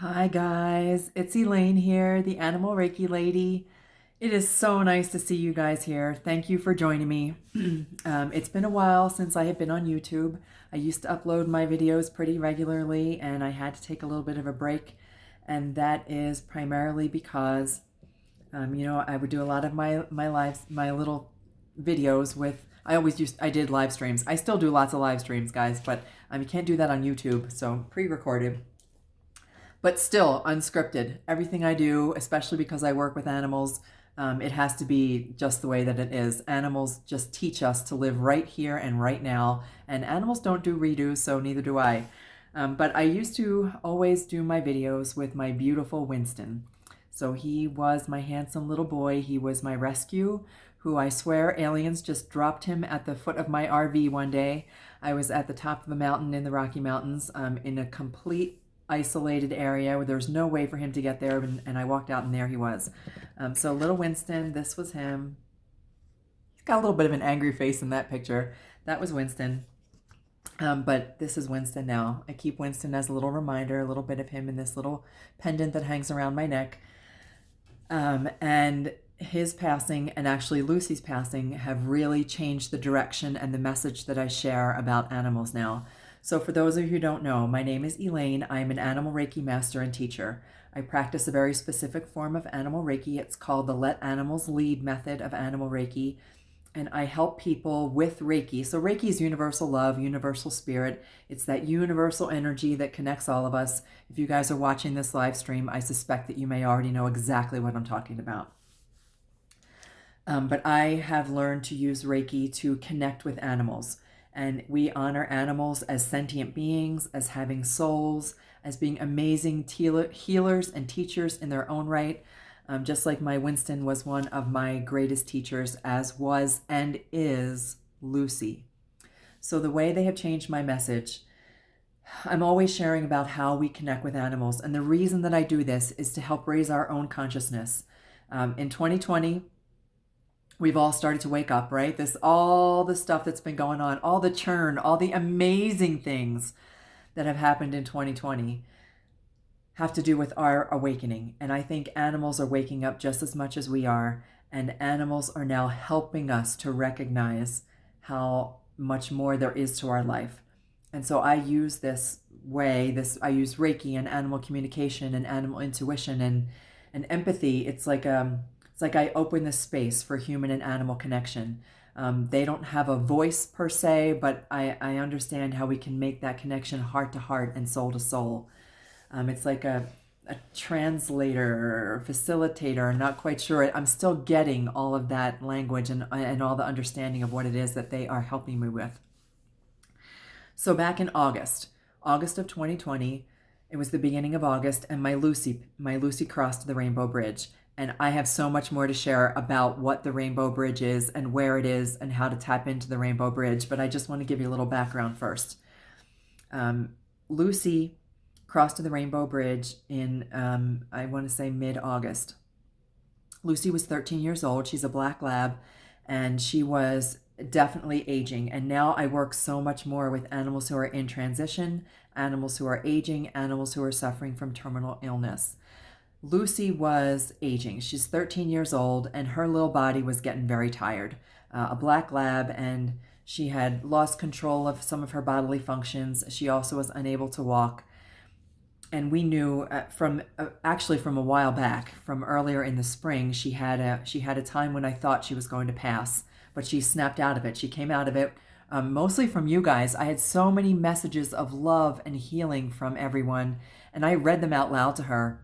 Hi guys, it's Elaine here, the Animal Reiki Lady. It is so nice to see you guys here. Thank you for joining me. It's been a while since I have been on YouTube. I used to upload my videos pretty regularly and I had to take a little bit of a break. And that is primarily because, I would do a lot of my lives, my little videos with, I did live streams. I still do lots of live streams, guys, but you can't do that on YouTube, so pre-recorded but still unscripted. Everything I do, especially because I work with animals, it has to be just the way that it is. Animals just teach us to live right here and right now, and animals don't do redos, so neither do I. But I used to always do my videos with my beautiful Winston. So he was my handsome little boy. He was my rescue, who I swear aliens just dropped him at the foot of my RV one day. I was at the top of a mountain in the Rocky Mountains in a complete isolated area where there was no way for him to get there, and I walked out and there he was. So little Winston, this was him. He's got a little bit of an angry face in that picture. That was Winston. But this is Winston now. I keep Winston as a little reminder, a little bit of him in this little pendant that hangs around my neck. And his passing and actually Lucy's passing have really changed the direction and the message that I share about animals now. So for those of you who don't know, my name is Elaine. I am an animal Reiki master and teacher. I practice a very specific form of animal Reiki. It's called the Let Animals Lead method of animal Reiki. And I help people with Reiki. So Reiki is universal love, universal spirit. It's that universal energy that connects all of us. If you guys are watching this live stream, I suspect that you may already know exactly what I'm talking about. But I have learned to use Reiki to connect with animals. And we honor animals as sentient beings, as having souls, as being amazing healers and teachers in their own right. Just like my Winston was one of my greatest teachers, as was and is Lucy. So the way they have changed my message, I'm always sharing about how we connect with animals. And the reason that I do this is to help raise our own consciousness. In 2020, we've all started to wake up, right? All the stuff that's been going on, all the churn, all the amazing things that have happened in 2020 have to do with our awakening. And I think animals are waking up just as much as we are. And animals are now helping us to recognize how much more there is to our life. And so I use I use Reiki and animal communication and animal intuition and empathy. It's like I open the space for human and animal connection. They don't have a voice per se, but I understand how we can make that connection heart to heart and soul to soul. It's like a translator or facilitator, not quite sure. I'm still getting all of that language and all the understanding of what it is that they are helping me with. So back in August of 2020, it was the beginning of August, and my Lucy crossed the Rainbow Bridge. And I have so much more to share about what the Rainbow Bridge is and where it is and how to tap into the Rainbow Bridge. But I just want to give you a little background first. Lucy crossed the Rainbow Bridge in, I want to say, mid-August. Lucy was 13 years old. She's a black lab, and she was definitely aging. And now I work so much more with animals who are in transition, animals who are aging, animals who are suffering from terminal illness. Lucy was aging. She's 13 years old, and her little body was getting very tired. A black lab, and she had lost control of some of her bodily functions. She also was unable to walk. And we knew from a while back, from earlier in the spring, she had a time when I thought she was going to pass, but she snapped out of it. She came out of it mostly from you guys. I had so many messages of love and healing from everyone, and I read them out loud to her.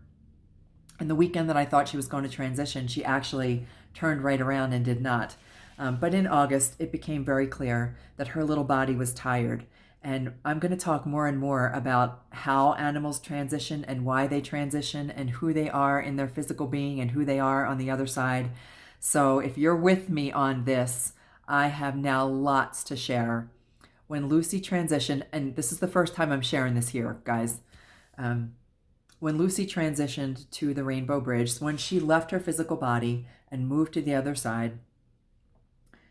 And the weekend that I thought she was going to transition, she actually turned right around and did not. But in August, it became very clear that her little body was tired. And I'm going to talk more and more about how animals transition and why they transition and who they are in their physical being and who they are on the other side. So if you're with me on this, I have now lots to share. When Lucy transitioned, and this is the first time I'm sharing this here, guys. When Lucy transitioned to the Rainbow Bridge, when she left her physical body and moved to the other side,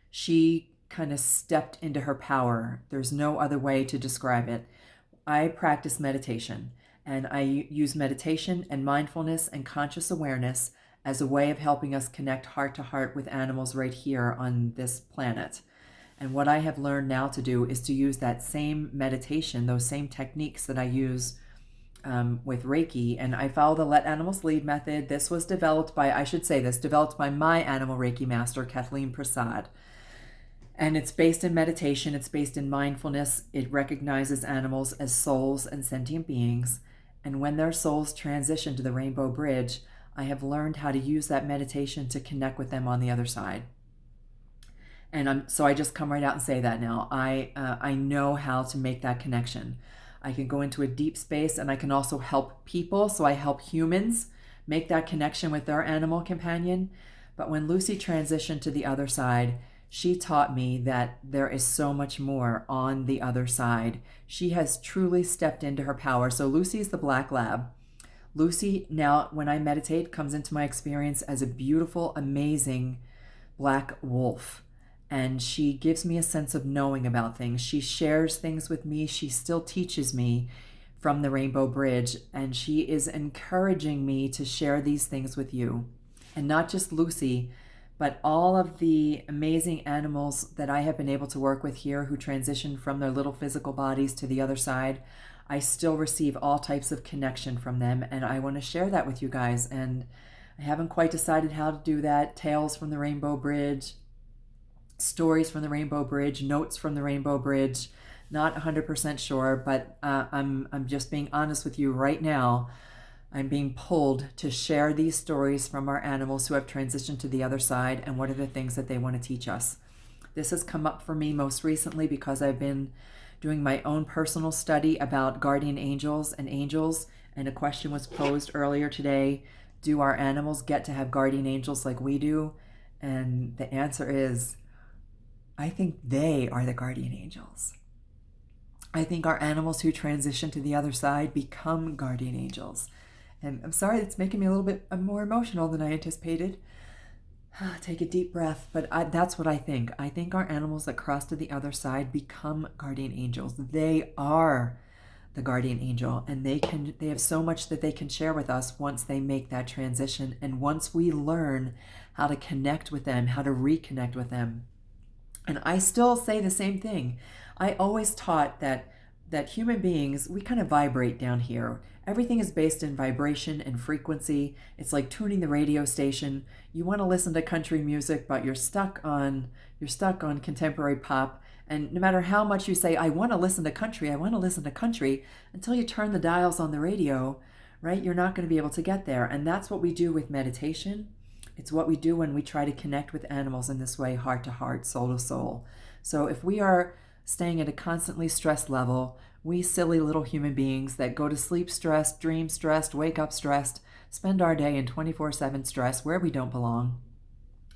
she kind of stepped into her power. There's no other way to describe it. I practice meditation, And I use meditation and mindfulness and conscious awareness as a way of helping us connect heart to heart with animals right here on this planet. And what I have learned now to do is to use that same meditation, those same techniques that I use with Reiki. And I follow the Let Animals Lead method. This was developed by, I should say this, developed by my animal Reiki master, Kathleen Prasad. And it's based in meditation, it's based in mindfulness. It recognizes animals as souls and sentient beings. And when their souls transition to the Rainbow Bridge, I have learned how to use that meditation to connect with them on the other side. And so I just come right out and say that now. I know how to make that connection. I can go into a deep space, and I can also help people. So I help humans make that connection with their animal companion. But when Lucy transitioned to the other side, she taught me that there is so much more on the other side. She has truly stepped into her power. So Lucy's the black lab. Lucy now, when I meditate, comes into my experience as a beautiful, amazing black wolf. And she gives me a sense of knowing about things. She shares things with me. She still teaches me from the Rainbow Bridge. And she is encouraging me to share these things with you. And not just Lucy, but all of the amazing animals that I have been able to work with here who transition from their little physical bodies to the other side. I still receive all types of connection from them, and I want to share that with you guys. And I haven't quite decided how to do that. Tales from the Rainbow Bridge, stories from the Rainbow Bridge, notes from the Rainbow Bridge. Not 100% sure, but I'm just being honest with you right now. I'm being pulled to share these stories from our animals who have transitioned to the other side and what are the things that they want to teach us. This has come up for me most recently because I've been doing my own personal study about guardian angels, and a question was posed earlier today: do our animals get to have guardian angels like we do? And the answer is, I think they are the guardian angels. I think our animals who transition to the other side become guardian angels. And I'm sorry, it's making me a little bit more emotional than I anticipated. Take a deep breath, but that's what I think. I think our animals that cross to the other side become guardian angels. They are the guardian angel, and they have so much that they can share with us once they make that transition, and once we learn how to connect with them, how to reconnect with them. And I still say the same thing. I always taught that human beings, we kind of vibrate down here. Everything is based in vibration and frequency. It's like tuning the radio station. You want to listen to country music, but you're stuck on contemporary pop. And no matter how much you say, I want to listen to country, until you turn the dials on the radio, right? You're not going to be able to get there. And that's what we do with meditation. It's what we do when we try to connect with animals in this way, heart to heart, soul to soul. So if we are staying at a constantly stressed level, we silly little human beings that go to sleep stressed, dream stressed, wake up stressed, spend our day in 24/7 stress where we don't belong.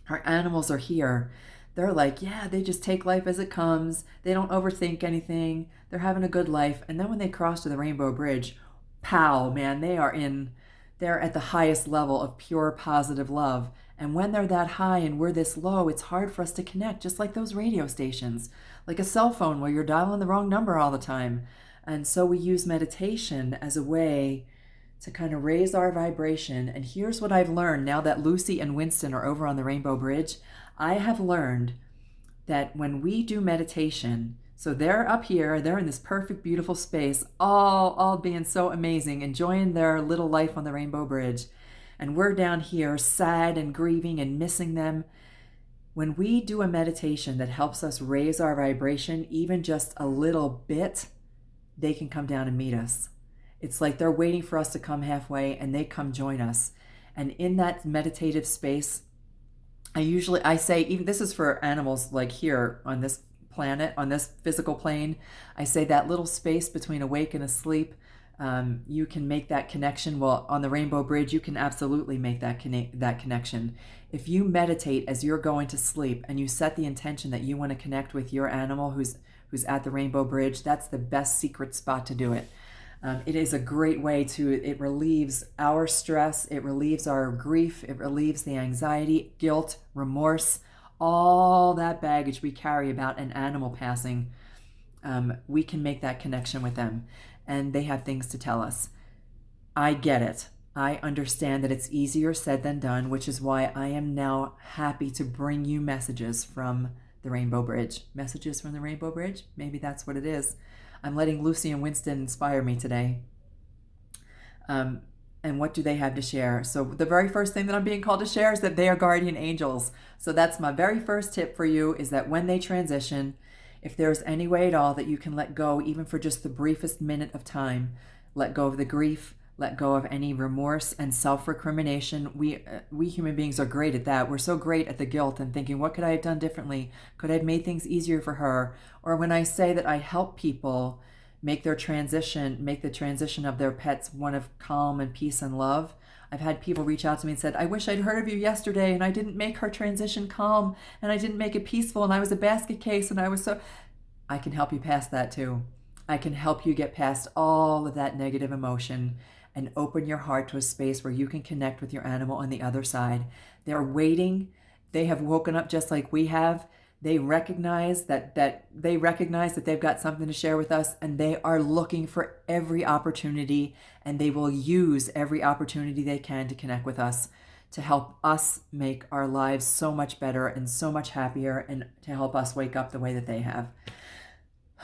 Our animals are here. They're like, yeah, they just take life as it comes. They don't overthink anything. They're having a good life. And then when they cross to the Rainbow Bridge, pow, man, they're at the highest level of pure positive love. And when they're that high and we're this low, it's hard for us to connect, just like those radio stations, like a cell phone where you're dialing the wrong number all the time. And so we use meditation as a way to kind of raise our vibration. And here's what I've learned now that Lucy and Winston are over on the Rainbow Bridge. I have learned that when we do meditation, so they're up here, they're in this perfect, beautiful space, all being so amazing, enjoying their little life on the Rainbow Bridge. And we're down here sad and grieving and missing them. When we do a meditation that helps us raise our vibration even just a little bit, they can come down and meet us. It's like they're waiting for us to come halfway and they come join us. And in that meditative space, I say, even this is for animals like here on this planet, on this physical plane, I say that little space between awake and asleep, you can make that connection. Well, on the Rainbow Bridge, you can absolutely make that connection. If you meditate as you're going to sleep and you set the intention that you want to connect with your animal who's at the Rainbow Bridge, that's the best secret spot to do it. It is a great way it relieves our stress, it relieves our grief, it relieves the anxiety, guilt, remorse, all that baggage we carry about an animal passing. We can make that connection with them, and they have things to tell us. I get it. I understand that it's easier said than done, which is why I am now happy to bring you messages from the Rainbow Bridge. Messages from the Rainbow Bridge? Maybe that's what it is. I'm letting Lucy and Winston inspire me today. And what do they have to share? So the very first thing that I'm being called to share is that they are guardian angels. So that's my very first tip for you, is that when they transition, if there's any way at all that you can let go, even for just the briefest minute of time, let go of the grief, let go of any remorse and self-recrimination. We human beings are great at that. We're so great at the guilt and thinking, what could I have done differently? Could I have made things easier for her? Or when I say that I help people make the transition of their pets one of calm and peace and love. I've had people reach out to me and said, I wish I'd heard of you yesterday and I didn't make her transition calm and I didn't make it peaceful and I was a basket case and I was so... I can help you past that too. I can help you get past all of that negative emotion and open your heart to a space where you can connect with your animal on the other side. They're waiting. They have woken up just like we have. They recognize that they've got something to share with us, and they are looking for every opportunity, and they will use every opportunity they can to connect with us, to help us make our lives so much better and so much happier, and to help us wake up the way that they have.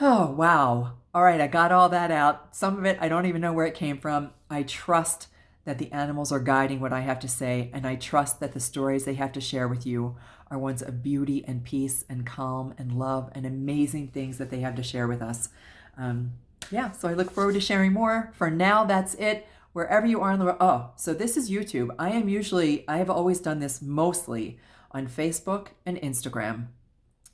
Oh, wow. All right, I got all that out. Some of it, I don't even know where it came from. I trust that the animals are guiding what I have to say, and I trust that the stories they have to share with you are ones of beauty and peace and calm and love and amazing things that they have to share with us. So I look forward to sharing more. For now, that's it. Wherever you are in the world. Oh, so this is YouTube. I have always done this mostly on Facebook and Instagram.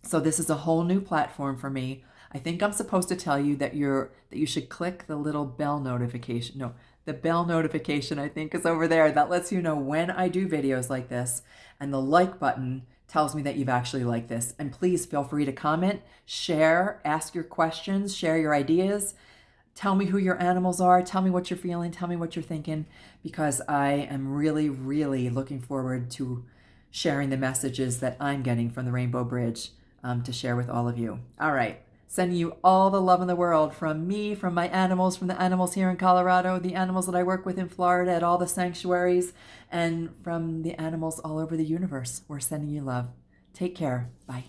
So this is a whole new platform for me. I think I'm supposed to tell you that you should click the little bell notification. No, the bell notification, I think, is over there. That lets you know when I do videos like this. And the like button tells me that you've actually liked this. And please feel free to comment, share, ask your questions, share your ideas. Tell me who your animals are. Tell me what you're feeling. Tell me what you're thinking, because I am really, really looking forward to sharing the messages that I'm getting from the Rainbow Bridge to share with all of you. All right. Sending you all the love in the world from me, from my animals, from the animals here in Colorado, the animals that I work with in Florida at all the sanctuaries, and from the animals all over the universe. We're sending you love. Take care. Bye.